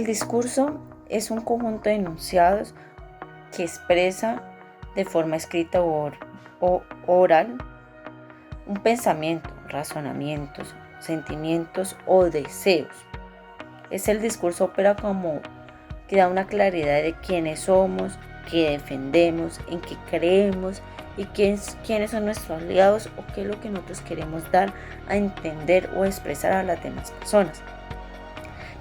discurso es un conjunto de enunciados que expresa de forma escrita o oral un pensamiento, razonamientos, sentimientos o deseos. El discurso opera como que da una claridad de quiénes somos, qué defendemos, en qué creemos y quiénes son nuestros aliados o qué es lo que nosotros queremos dar a entender o expresar a las demás personas.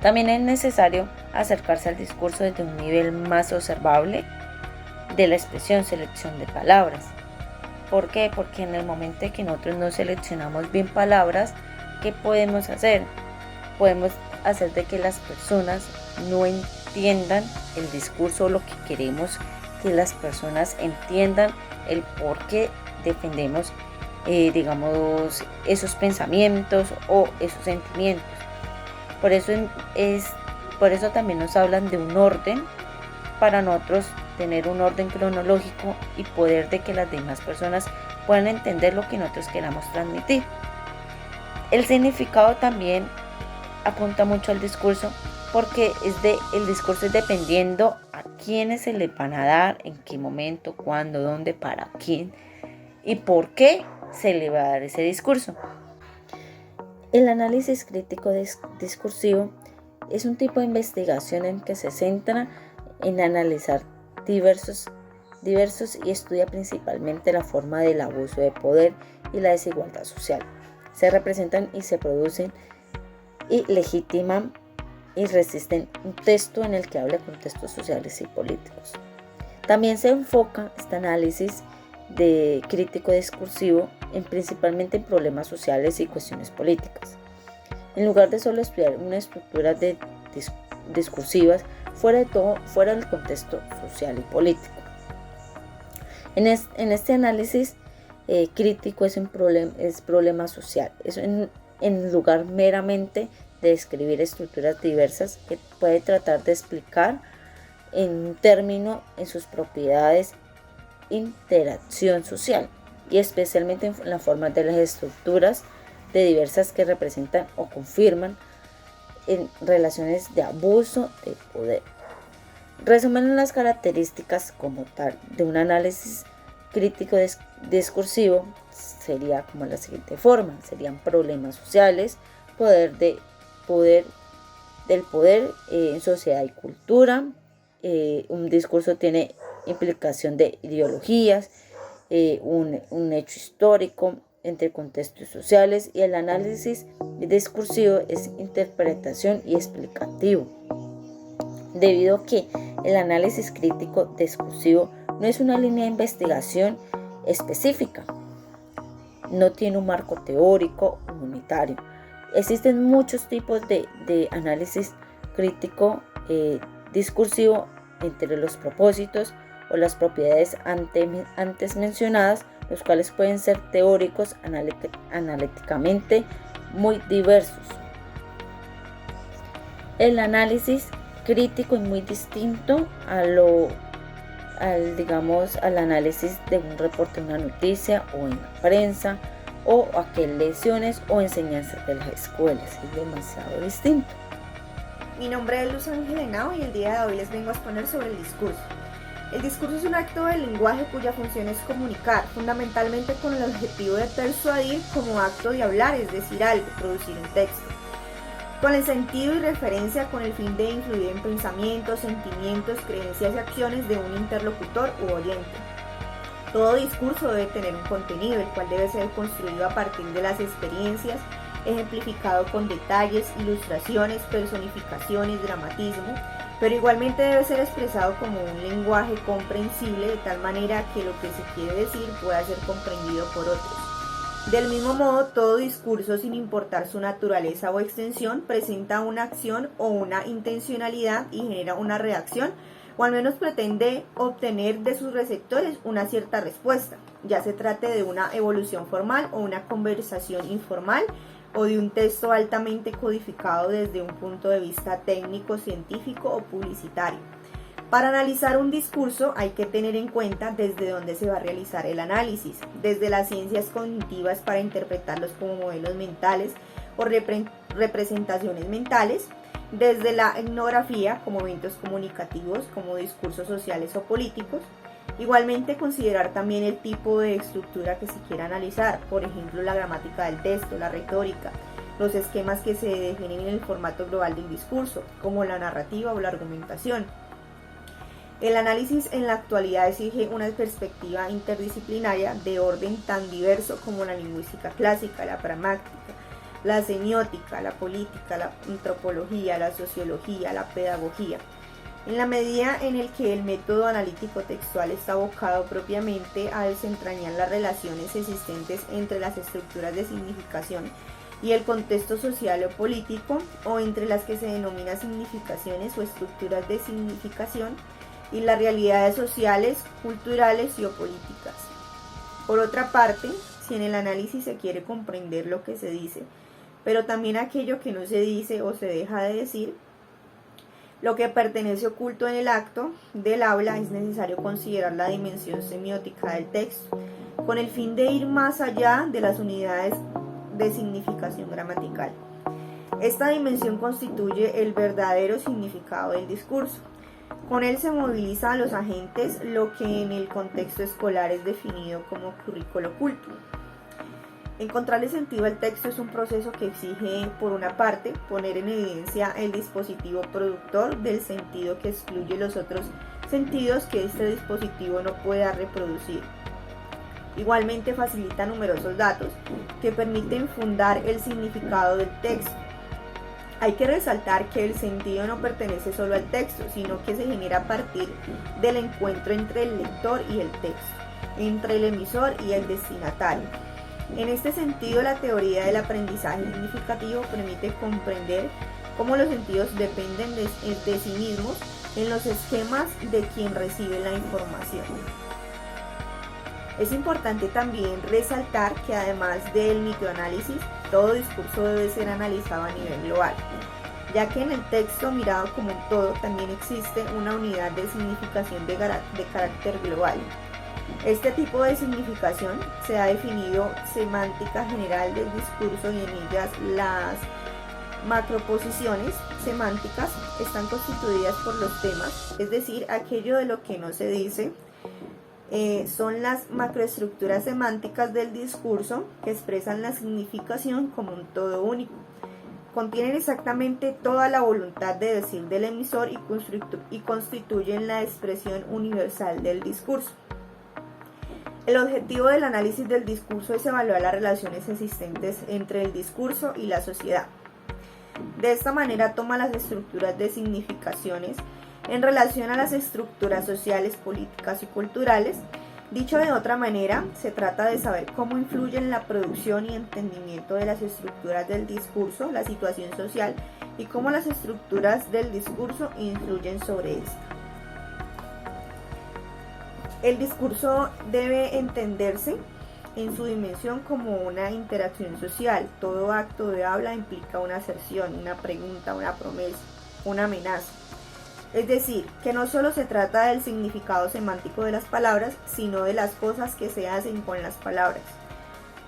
También es necesario acercarse al discurso desde un nivel más observable de la expresión, selección de palabras. ¿Por qué? Porque en el momento en que nosotros no seleccionamos bien palabras, ¿qué podemos hacer? Podemos hacer de que las personas no entiendan el discurso o lo que queremos que las personas entiendan el por qué defendemos esos pensamientos o esos sentimientos. Por eso también nos hablan de un orden para nosotros tener un orden cronológico y poder de que las demás personas puedan entender lo que nosotros queramos transmitir. El significado también apunta mucho al discurso porque el discurso es dependiendo a quiénes se le van a dar, en qué momento, cuándo, dónde, para quién y por qué se le va a dar ese discurso. El análisis crítico discursivo es un tipo de investigación en que se centra en analizar diversos y estudia principalmente la forma del abuso de poder y la desigualdad social. Se representan y se producen y legitiman y resisten un texto en el que habla de contextos sociales y políticos. También se enfoca este análisis de crítico discursivo principalmente en problemas sociales y cuestiones políticas. En lugar de solo estudiar unas estructuras discursivas fuera del contexto social y político. En este análisis crítico es problema social, es en lugar meramente de describir estructuras diversas que puede tratar de explicar en un término en sus propiedades interacción social y especialmente en la forma de las estructuras de diversas que representan o confirman en relaciones de abuso de poder. Resumen las características como tal de un análisis crítico discursivo sería como la siguiente forma: serían problemas sociales, poder en sociedad y cultura. Un discurso tiene implicación de ideologías, un hecho histórico entre contextos sociales, y el análisis discursivo es interpretación y explicativo. Debido a que el análisis crítico discursivo no es una línea de investigación específica, no tiene un marco teórico unitario. Existen muchos tipos de análisis crítico discursivo. Entre los propósitos o las propiedades antes mencionadas, los cuales pueden ser teóricos, analíticamente muy diversos. El análisis crítico es muy distinto al análisis de un reporte de una noticia o en la prensa o aquel lecciones o enseñanzas de las escuelas. Es demasiado distinto. Mi nombre es Luz Ángel Henao y el día de hoy les vengo a exponer sobre el discurso. El discurso es un acto del lenguaje cuya función es comunicar, fundamentalmente con el objetivo de persuadir como acto de hablar, es decir, algo, producir un texto. Con el sentido y referencia con el fin de influir en pensamientos, sentimientos, creencias y acciones de un interlocutor u oyente. Todo discurso debe tener un contenido, el cual debe ser construido a partir de las experiencias, ejemplificado con detalles, ilustraciones, personificaciones, dramatismo, pero igualmente debe ser expresado como un lenguaje comprensible de tal manera que lo que se quiere decir pueda ser comprendido por otros. Del mismo modo, todo discurso, sin importar su naturaleza o extensión, presenta una acción o una intencionalidad y genera una reacción, o al menos pretende obtener de sus receptores una cierta respuesta, ya se trate de una evolución formal o una conversación informal, o de un texto altamente codificado desde un punto de vista técnico, científico o publicitario. Para analizar un discurso hay que tener en cuenta desde dónde se va a realizar el análisis, desde las ciencias cognitivas para interpretarlos como modelos mentales o representaciones mentales, desde la etnografía como eventos comunicativos, como discursos sociales o políticos. Igualmente considerar también el tipo de estructura que se quiera analizar, por ejemplo la gramática del texto, la retórica, los esquemas que se definen en el formato global del discurso, como la narrativa o la argumentación. El análisis en la actualidad exige una perspectiva interdisciplinaria de orden tan diverso como la lingüística clásica, la pragmática, la semiótica, la política, la antropología, la sociología, la pedagogía. En la medida en el que el método analítico textual está abocado propiamente a desentrañar las relaciones existentes entre las estructuras de significación y el contexto social o político, o entre las que se denomina significaciones o estructuras de significación, y las realidades sociales, culturales y o políticas. Por otra parte, si en el análisis se quiere comprender lo que se dice, pero también aquello que no se dice o se deja de decir, lo que pertenece oculto en el acto del habla, es necesario considerar la dimensión semiótica del texto, con el fin de ir más allá de las unidades de significación gramatical. Esta dimensión constituye el verdadero significado del discurso. Con él se moviliza a los agentes, lo que en el contexto escolar es definido como currículo oculto. Encontrarle sentido al texto es un proceso que exige, por una parte, poner en evidencia el dispositivo productor del sentido que excluye los otros sentidos que este dispositivo no pueda reproducir. Igualmente facilita numerosos datos que permiten fundar el significado del texto. Hay que resaltar que el sentido no pertenece solo al texto, sino que se genera a partir del encuentro entre el lector y el texto, entre el emisor y el destinatario. En este sentido, la teoría del aprendizaje significativo permite comprender cómo los sentidos dependen de sí mismos en los esquemas de quien recibe la información. Es importante también resaltar que además del microanálisis, todo discurso debe ser analizado a nivel global, ya que en el texto mirado como un todo también existe una unidad de significación de carácter global. Este tipo de significación se ha definido semántica general del discurso, y en ellas las macroposiciones semánticas están constituidas por los temas, es decir, aquello de lo que no se dice. Son las macroestructuras semánticas del discurso que expresan la significación como un todo único. Contienen exactamente toda la voluntad de decir del emisor y constituyen la expresión universal del discurso. El objetivo del análisis del discurso es evaluar las relaciones existentes entre el discurso y la sociedad. De esta manera toma las estructuras de significaciones en relación a las estructuras sociales, políticas y culturales. Dicho de otra manera, se trata de saber cómo influyen en la producción y entendimiento de las estructuras del discurso, la situación social, y cómo las estructuras del discurso influyen sobre esto. El discurso debe entenderse en su dimensión como una interacción social. Todo acto de habla implica una aserción, una pregunta, una promesa, una amenaza. Es decir, que no solo se trata del significado semántico de las palabras, sino de las cosas que se hacen con las palabras.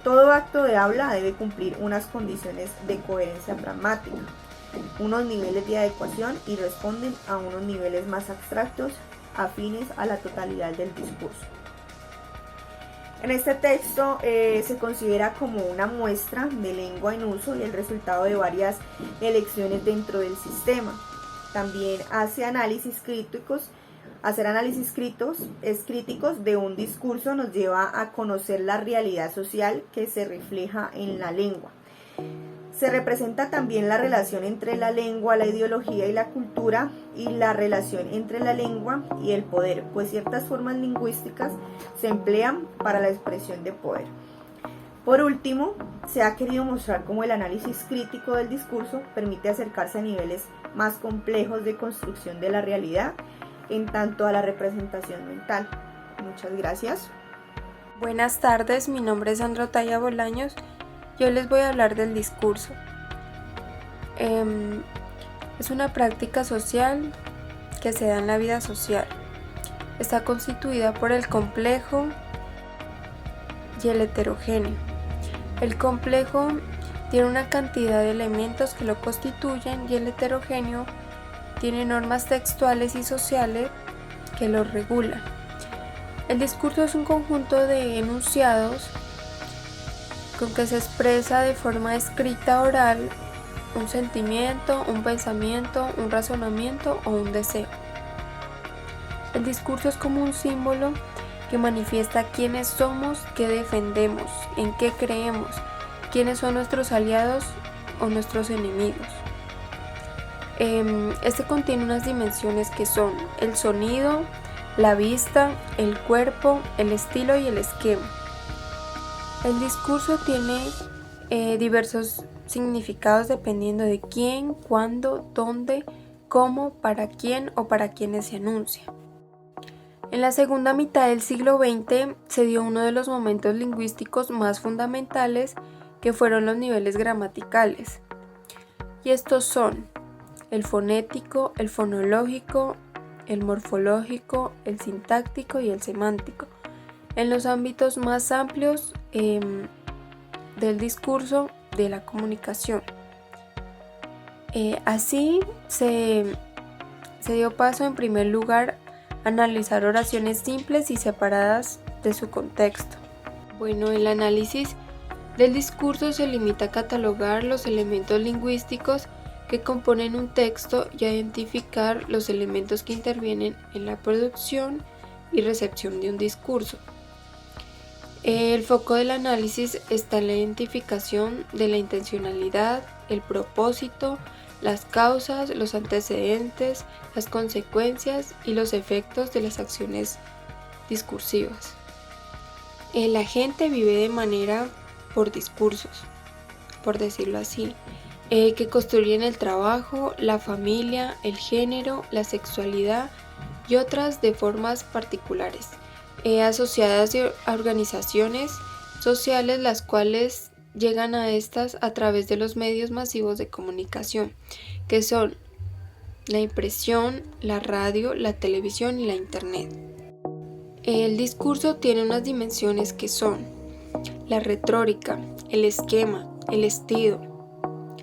Todo acto de habla debe cumplir unas condiciones de coherencia pragmática, unos niveles de adecuación, y responden a unos niveles más abstractos afines a la totalidad del discurso. En este texto se considera como una muestra de lengua en uso y el resultado de varias elecciones dentro del sistema. También hacer análisis críticos de un discurso nos lleva a conocer la realidad social que se refleja en la lengua. Se representa también la relación entre la lengua, la ideología y la cultura, y la relación entre la lengua y el poder, pues ciertas formas lingüísticas se emplean para la expresión de poder. Por último, se ha querido mostrar cómo el análisis crítico del discurso permite acercarse a niveles más complejos de construcción de la realidad en tanto a la representación mental. Muchas gracias. Buenas tardes, mi nombre es Sandra Otaya Bolaños. Yo les voy a hablar del discurso. Es una práctica social que se da en la vida social. Está constituida por el complejo y el heterogéneo. El complejo tiene una cantidad de elementos que lo constituyen y el heterogéneo tiene normas textuales y sociales que lo regulan. El discurso es un conjunto de enunciados con que se expresa de forma escrita oral un sentimiento, un pensamiento, un razonamiento o un deseo. El discurso es como un símbolo que manifiesta quiénes somos, qué defendemos, en qué creemos, quiénes son nuestros aliados o nuestros enemigos. Este contiene unas dimensiones que son el sonido, la vista, el cuerpo, el estilo y el esquema. El discurso tiene diversos significados dependiendo de quién, cuándo, dónde, cómo, para quién o para quiénes se anuncia. En la segunda mitad del siglo XX se dio uno de los momentos lingüísticos más fundamentales, que fueron los niveles gramaticales. Y estos son el fonético, el fonológico, el morfológico, el sintáctico y el semántico, en los ámbitos más amplios del discurso de la comunicación. Así se dio paso en primer lugar a analizar oraciones simples y separadas de su contexto. Bueno, el análisis del discurso se limita a catalogar los elementos lingüísticos que componen un texto y a identificar los elementos que intervienen en la producción y recepción de un discurso. El foco del análisis está en la identificación de la intencionalidad, el propósito, las causas, los antecedentes, las consecuencias y los efectos de las acciones discursivas. La gente vive de manera por discursos, por decirlo así, que construyen el trabajo, la familia, el género, la sexualidad y otras de formas particulares, asociadas a organizaciones sociales, las cuales llegan a estas a través de los medios masivos de comunicación, que son la impresión, la radio, la televisión y la internet. El discurso tiene unas dimensiones que son la retórica, el esquema, el estilo,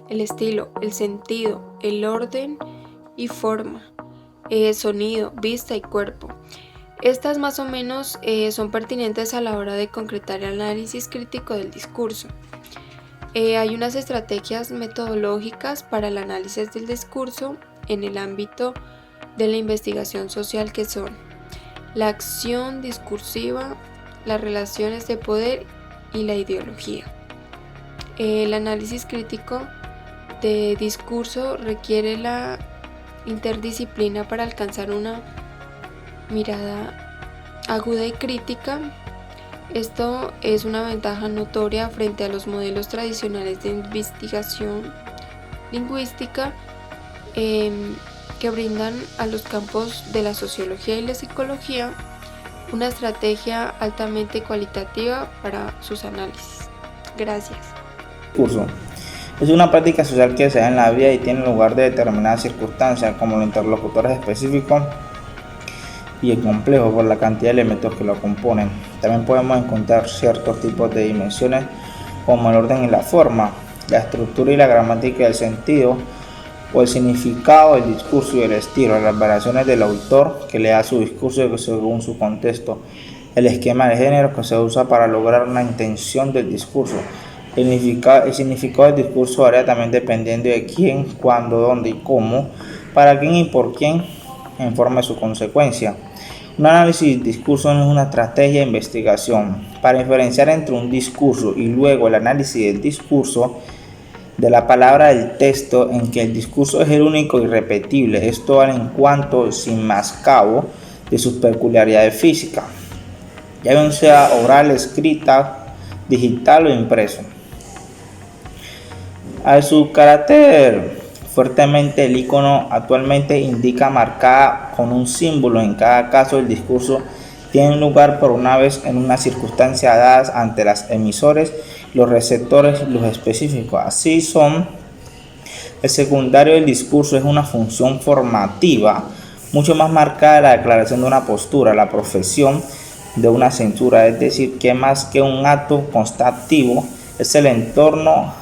el sentido, el orden y forma, sonido, vista y cuerpo. Estas más o menos son pertinentes a la hora de concretar el análisis crítico del discurso. Hay unas estrategias metodológicas para el análisis del discurso en el ámbito de la investigación social, que son la acción discursiva, las relaciones de poder y la ideología. El análisis crítico de discurso requiere la interdisciplina para alcanzar una mirada aguda y crítica. Esto es una ventaja notoria frente a los modelos tradicionales de investigación lingüística que brindan a los campos de la sociología y la psicología una estrategia altamente cualitativa para sus análisis. Gracias. Discurso es una práctica social que se da en la vida y tiene lugar de determinadas circunstancias, como los interlocutores específicos y el complejo por la cantidad de elementos que lo componen. También podemos encontrar ciertos tipos de dimensiones como el orden y la forma, la estructura y la gramática del sentido, o el significado del discurso y el estilo, las variaciones del autor que le da su discurso según su contexto, el esquema de género que se usa para lograr una intención del discurso. El significado del discurso varía también dependiendo de quién, cuándo, dónde y cómo, para quién y por quién, en forma de su consecuencia. Un análisis del discurso no es una estrategia de investigación. Para diferenciar entre un discurso y luego el análisis del discurso, de la palabra del texto, en que el discurso es el único y irrepetible, esto vale en cuanto, sin menoscabo de sus peculiaridades físicas, ya bien sea oral, escrita, digital o impreso. A su carácter fuertemente, el icono actualmente indica marcada con un símbolo. En cada caso, el discurso tiene lugar por una vez en una circunstancia dadas ante los emisores, los receptores, los específicos. Así son, el secundario del discurso es una función formativa mucho más marcada de la declaración de una postura, la profesión de una censura, es decir, que más que un acto constativo es el entorno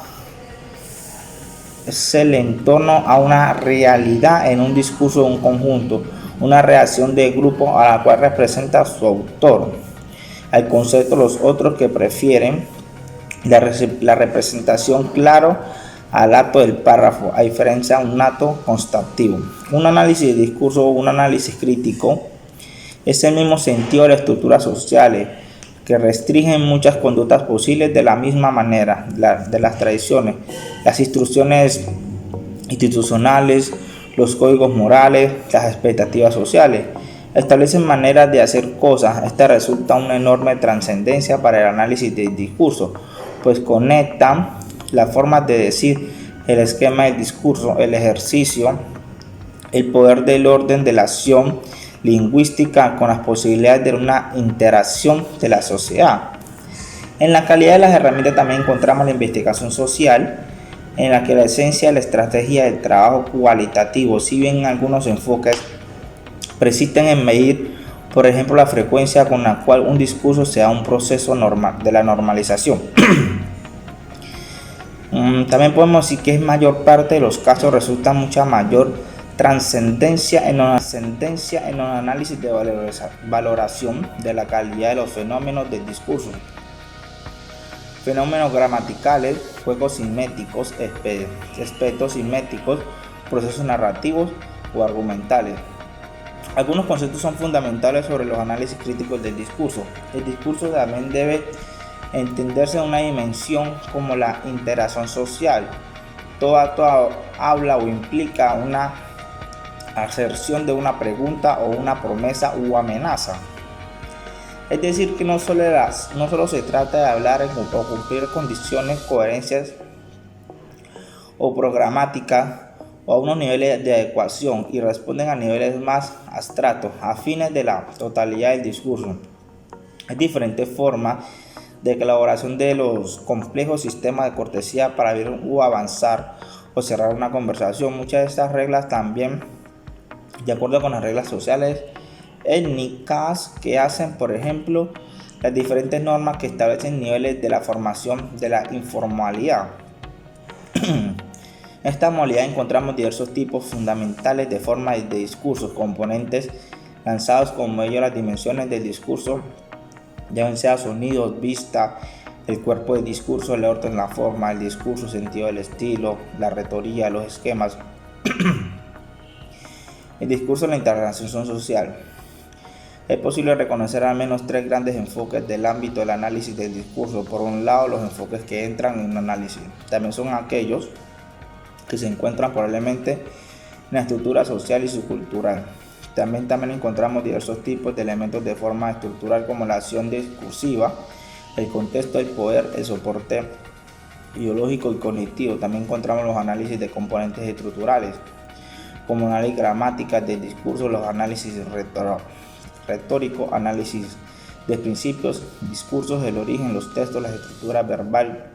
es el entorno a una realidad en un discurso de un conjunto, una reacción de grupo a la cual representa su autor. Al concepto los otros que prefieren la representación claro al acto del párrafo, a diferencia de un acto constativo. Un análisis de discurso o un análisis crítico es el mismo sentido de las estructuras sociales que restringen muchas conductas posibles de la misma manera, de las tradiciones, las instrucciones institucionales, los códigos morales, las expectativas sociales. Establecen maneras de hacer cosas. Esta resulta una enorme trascendencia para el análisis del discurso, pues conectan las formas de decir, el esquema del discurso, el ejercicio, el poder del orden de la acción lingüística con las posibilidades de una interacción de la sociedad. En la calidad de las herramientas también encontramos la investigación social, en la que la esencia de la estrategia del trabajo cualitativo, si bien algunos enfoques persisten en medir, por ejemplo, la frecuencia con la cual un discurso se da un proceso normal de la normalización. También podemos decir que en mayor parte de los casos resulta mucha mayor trascendencia en un análisis de valoración de la calidad de los fenómenos del discurso. Fenómenos gramaticales, juegos siméticos, aspectos siméticos, procesos narrativos o argumentales. Algunos conceptos son fundamentales sobre los análisis críticos del discurso. El discurso también debe entenderse en una dimensión como la interacción social. Todo acto habla o implica una aserción de una pregunta o una promesa u amenaza. Es decir, que no solo se trata de hablar o cumplir condiciones, coherencias o programáticas o a unos niveles de adecuación y responden a niveles más abstractos, afines de la totalidad del discurso. Hay diferentes formas de elaboración de los complejos sistemas de cortesía para abrir o avanzar o cerrar una conversación. Muchas de estas reglas también, de acuerdo con las reglas sociales étnicas que hacen, por ejemplo, las diferentes normas que establecen niveles de la formación de la informalidad. En esta modalidad encontramos diversos tipos fundamentales de formas de discursos, componentes lanzados como ellos las dimensiones del discurso, ya sea sonidos, vista, el cuerpo del discurso, el orden, la forma, el discurso, sentido del estilo, la retoría, los esquemas. El discurso de la interacción social. Es posible reconocer al menos tres grandes enfoques del ámbito del análisis del discurso. Por un lado, los enfoques que entran en un análisis. También son aquellos que se encuentran probablemente en la estructura social y subcultural. También encontramos diversos tipos de elementos de forma estructural como la acción discursiva, el contexto del poder, el soporte ideológico y cognitivo. También encontramos los análisis de componentes estructurales, como análisis gramáticas del discurso, los análisis retórico, análisis de principios, discursos, el origen, los textos, la estructura verbal,